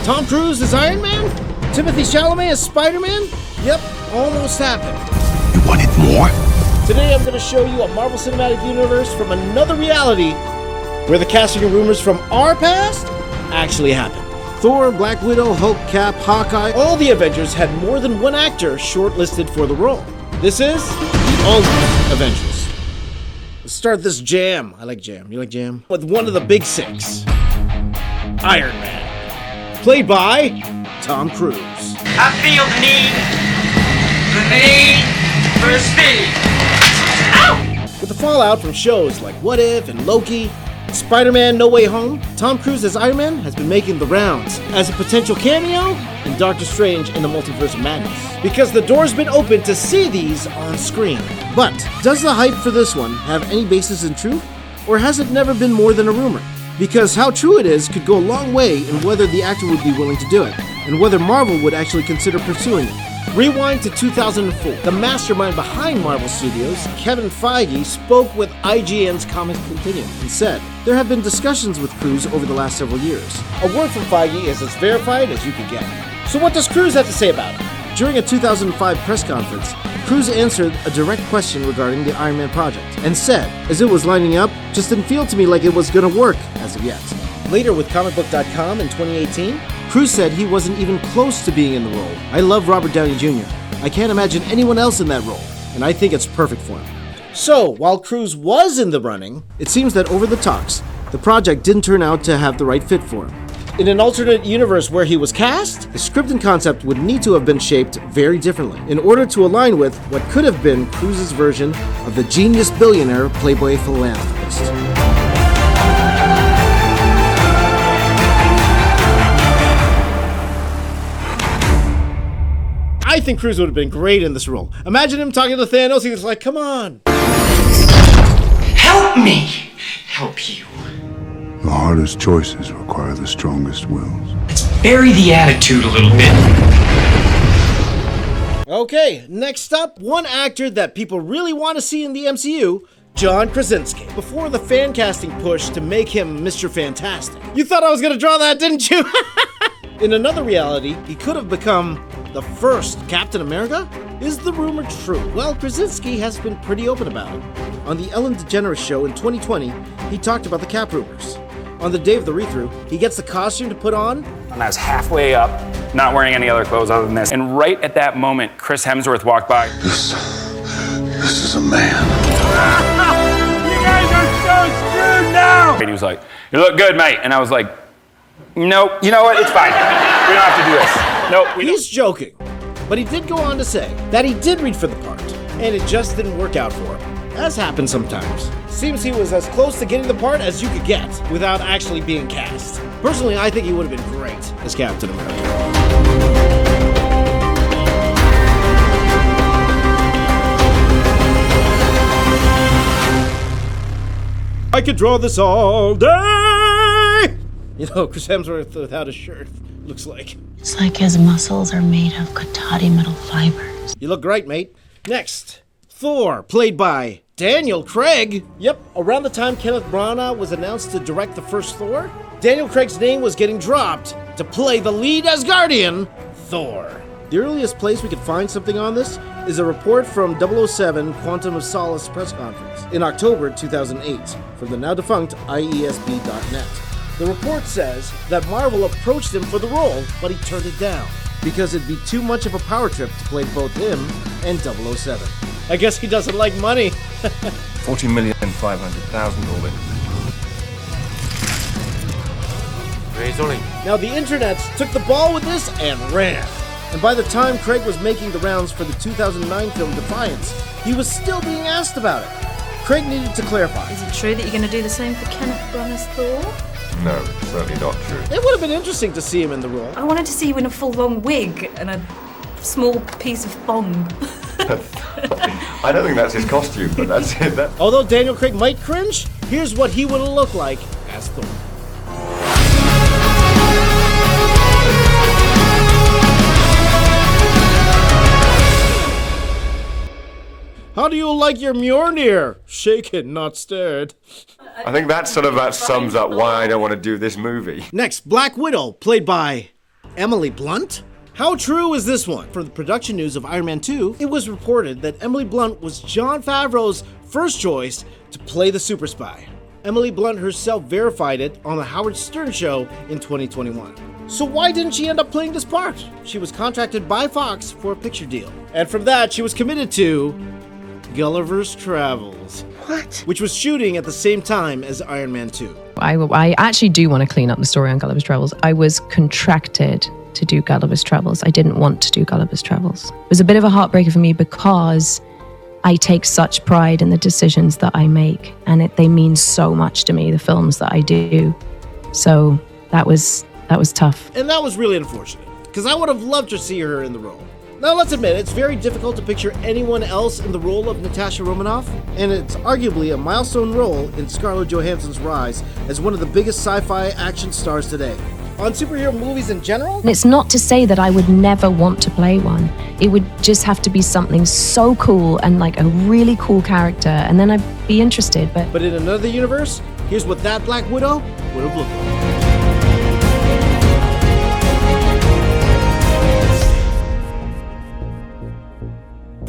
Tom Cruise as Iron Man? Timothy Chalamet as Spider-Man? Yep, almost happened. You wanted more? Today I'm going to show you a Marvel Cinematic Universe from another reality where the casting rumors from our past actually happened. Thor, Black Widow, Hulk, Cap, Hawkeye, all the Avengers had more than one actor shortlisted for the role. This is the Ultimate Avengers. Let's start this jam. I like jam. You like jam? With one of the big six. Iron Man. Played by Tom Cruise. I feel the need for speed. Ow! With the fallout from shows like What If and Loki, Spider-Man No Way Home, Tom Cruise as Iron Man has been making the rounds as a potential cameo in Doctor Strange in the Multiverse of Madness, because the door's been open to see these on screen. But does the hype for this one have any basis in truth, or has it never been more than a rumor? Because how true it is could go a long way in whether the actor would be willing to do it, and whether Marvel would actually consider pursuing it. Rewind to 2004. The mastermind behind Marvel Studios, Kevin Feige, spoke with IGN's Comics Continuum and said, "There have been discussions with Cruise over the last several years. A word from Feige is as verified as you could get." So what does Cruise have to say about it? During a 2005 press conference, Cruise answered a direct question regarding the Iron Man project and said, "As it was lining up, just didn't feel to me like it was gonna work as of yet." Later with comicbook.com in 2018, Cruise said he wasn't even close to being in the role. "I love Robert Downey Jr. I can't imagine anyone else in that role, and I think it's perfect for him." So, while Cruise was in the running, it seems that over the talks, the project didn't turn out to have the right fit for him. In an alternate universe where he was cast, the script and concept would need to have been shaped very differently in order to align with what could have been Cruise's version of the genius billionaire playboy philanthropist. I think Cruise would have been great in this role. Imagine him talking to Thanos, he was like, "Come on. Help me help you. The hardest choices require the strongest wills. Let's vary the attitude a little bit. Okay, next up, one actor that people really want to see in the MCU, John Krasinski. Before the fan casting push to make him Mr. Fantastic. You thought I was gonna draw that, didn't you? In another reality, he could have become the first Captain America? Is the rumor true? Well, Krasinski has been pretty open about it. On the Ellen DeGeneres show in 2020, he talked about the Cap rumors. On the day of the read-through, he gets the costume to put on. And I was halfway up, not wearing any other clothes other than this. And right at that moment, Chris Hemsworth walked by. This is a man. You guys are so screwed now! And he was like, "You look good, mate." And I was like, "Nope, you know what? It's fine. We don't have to do this." Nope. He's joking, but he did go on to say that he did read for the part, and it just didn't work out for him. As happens sometimes. Seems he was as close to getting the part as you could get without actually being cast. Personally, I think he would have been great as Captain America. I could draw this all day! You know, Chris Hemsworth without a shirt looks like. It's like his muscles are made of Katati metal fibers. You look great, mate. Next, Thor, played by Daniel Craig. Yep, around the time Kenneth Branagh was announced to direct the first Thor, Daniel Craig's name was getting dropped to play the lead Asgardian, Thor. The earliest place we could find something on this is a report from 007 Quantum of Solace press conference in October 2008 from the now-defunct IESB.net. The report says that Marvel approached him for the role, but he turned it down because it'd be too much of a power trip to play both him and 007. I guess he doesn't like money. 40,500,000 all in. Now the internet took the ball with this and ran. And by the time Craig was making the rounds for the 2009 film Defiance, he was still being asked about it. Craig needed to clarify. Is it true that you're going to do the same for Kenneth Branagh's Thor? No, certainly not true. It would have been interesting to see him in the role. I wanted to see you in a full-on wig and a small piece of thong. I don't think that's his costume, but that's it. Although Daniel Craig might cringe, here's what he would have looked like as Thor. How do you like your Mjolnir? Shaken, not stirred. I think that sums up why I don't want to do this movie. Next, Black Widow, played by Emily Blunt? How true is this one? For the production news of Iron Man 2, it was reported that Emily Blunt was Jon Favreau's first choice to play the super spy. Emily Blunt herself verified it on the Howard Stern show in 2021. So why didn't she end up playing this part? She was contracted by Fox for a picture deal. And from that, she was committed to Gulliver's Travels. What? Which was shooting at the same time as Iron Man 2. I actually do want to clean up the story on Gulliver's Travels. I was contracted to do Gulliver's Travels. I didn't want to do Gulliver's Travels. It was a bit of a heartbreaker for me because I take such pride in the decisions that I make, and they mean so much to me, the films that I do. So that was tough. And that was really unfortunate, because I would have loved to see her in the role. Now let's admit, it's very difficult to picture anyone else in the role of Natasha Romanoff, and it's arguably a milestone role in Scarlett Johansson's rise as one of the biggest sci-fi action stars today. On superhero movies in general? And it's not to say that I would never want to play one. It would just have to be something so cool and like a really cool character, and then I'd be interested. But in another universe, here's what that Black Widow would have looked like.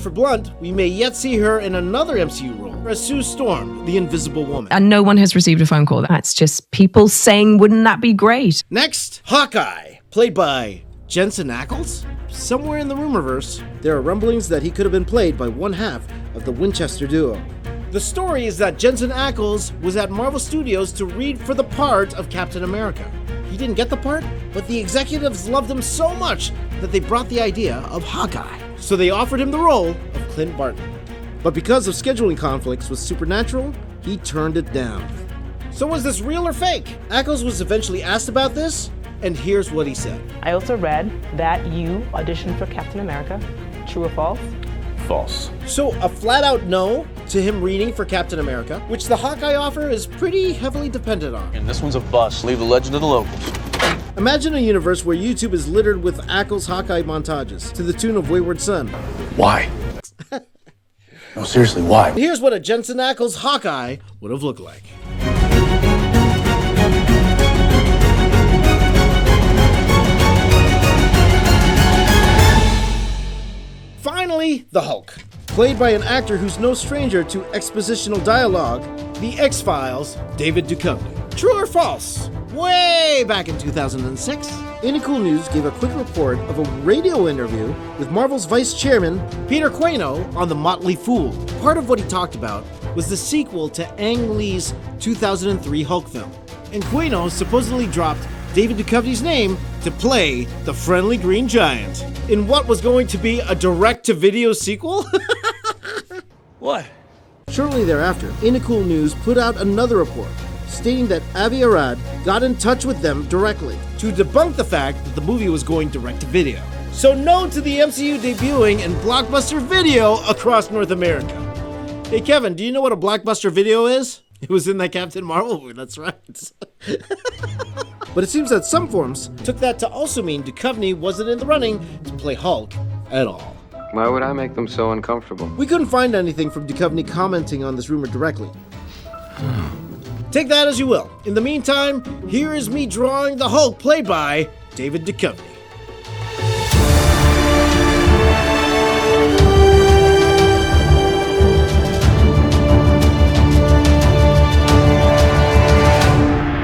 For Blunt, we may yet see her in another MCU role, as Sue Storm, the Invisible Woman. And no one has received a phone call. That's just people saying, wouldn't that be great? Next, Hawkeye, played by Jensen Ackles. Somewhere in the rumorverse, there are rumblings that he could have been played by one half of the Winchester duo. The story is that Jensen Ackles was at Marvel Studios to read for the part of Captain America. He didn't get the part, but the executives loved him so much that they brought the idea of Hawkeye. So they offered him the role of Clint Barton. But because of scheduling conflicts with Supernatural, he turned it down. So was this real or fake? Ackles was eventually asked about this, and here's what he said. I also read that you auditioned for Captain America. True or false? False. So a flat-out no to him reading for Captain America, which the Hawkeye offer is pretty heavily dependent on. And this one's a bust. Leave the legend to the locals. Imagine a universe where YouTube is littered with Ackles Hawkeye montages to the tune of Wayward Son. Why? No, seriously, why? Here's what a Jensen Ackles Hawkeye would have looked like. Finally, the Hulk. Played by an actor who's no stranger to expositional dialogue, The X-Files' David Duchovny. True or false? Way back in 2006, Ain't It Cool News gave a quick report of a radio interview with Marvel's vice chairman, Peter Quaino, on The Motley Fool. Part of what he talked about was the sequel to Ang Lee's 2003 Hulk film. And Quaino supposedly dropped David Duchovny's name to play the friendly green giant in what was going to be a direct-to-video sequel? What? Shortly thereafter, Ain't It Cool News put out another report stating that Avi Arad got in touch with them directly to debunk the fact that the movie was going direct-to-video. So no to the MCU debuting in Blockbuster Video across North America. Hey Kevin, do you know what a Blockbuster Video is? It was in that Captain Marvel movie, that's right. But it seems that some forums took that to also mean Duchovny wasn't in the running to play Hulk at all. Why would I make them so uncomfortable? We couldn't find anything from Duchovny commenting on this rumor directly. Take that as you will. In the meantime, here is me drawing the Hulk played by David Duchovny.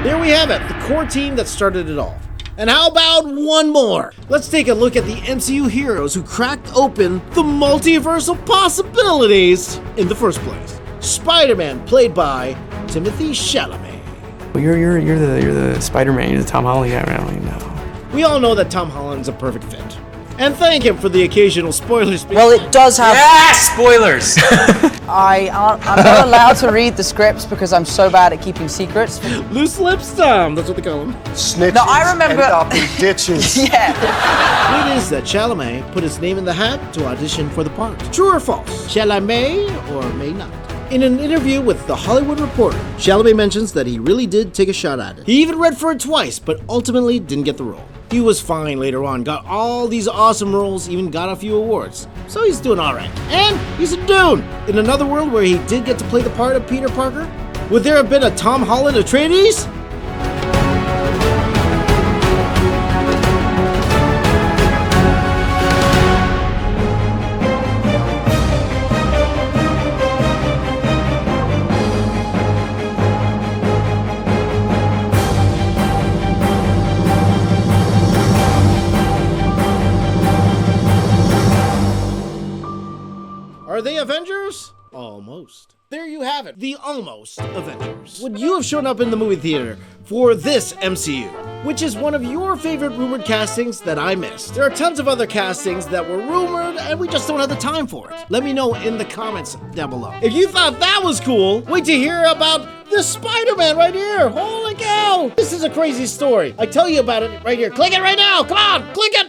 There we have it, the core team that started it all. And how about one more? Let's take a look at the MCU heroes who cracked open the multiversal possibilities in the first place. Spider-Man, played by Timothy Chalamet. You're the SpiderMan. You're the Tom Holland guy, right? No. We all know that Tom Holland's a perfect fit. And thank him for the occasional spoilers. Well, it does have... Yeah, spoilers! I'm not allowed to read the scripts because I'm so bad at keeping secrets. Loose lips Tom, that's what they call him. Snitches. No, I remember... end up in ditches. Yeah. It is that Chalamet put his name in the hat to audition for the part. True or false? Chalamet or may not. In an interview with The Hollywood Reporter, Chalamet mentions that he really did take a shot at it. He even read for it twice, but ultimately didn't get the role. He was fine later on, got all these awesome roles, even got a few awards. So he's doing alright. And he's a Dune! In another world where he did get to play the part of Peter Parker, would there have been a Tom Holland Atreides? almost. There you have it, the almost Avengers. Would you have shown up in the movie theater for this MCU? Which is one of your favorite rumored castings that I missed. There are tons of other castings that were rumored and we just don't have the time for it. Let me know in the comments down below. If you thought that was cool, wait to hear about the Spider-Man right here. Holy cow! This is a crazy story. I tell you about it right here. Click it right now. Come on, click it.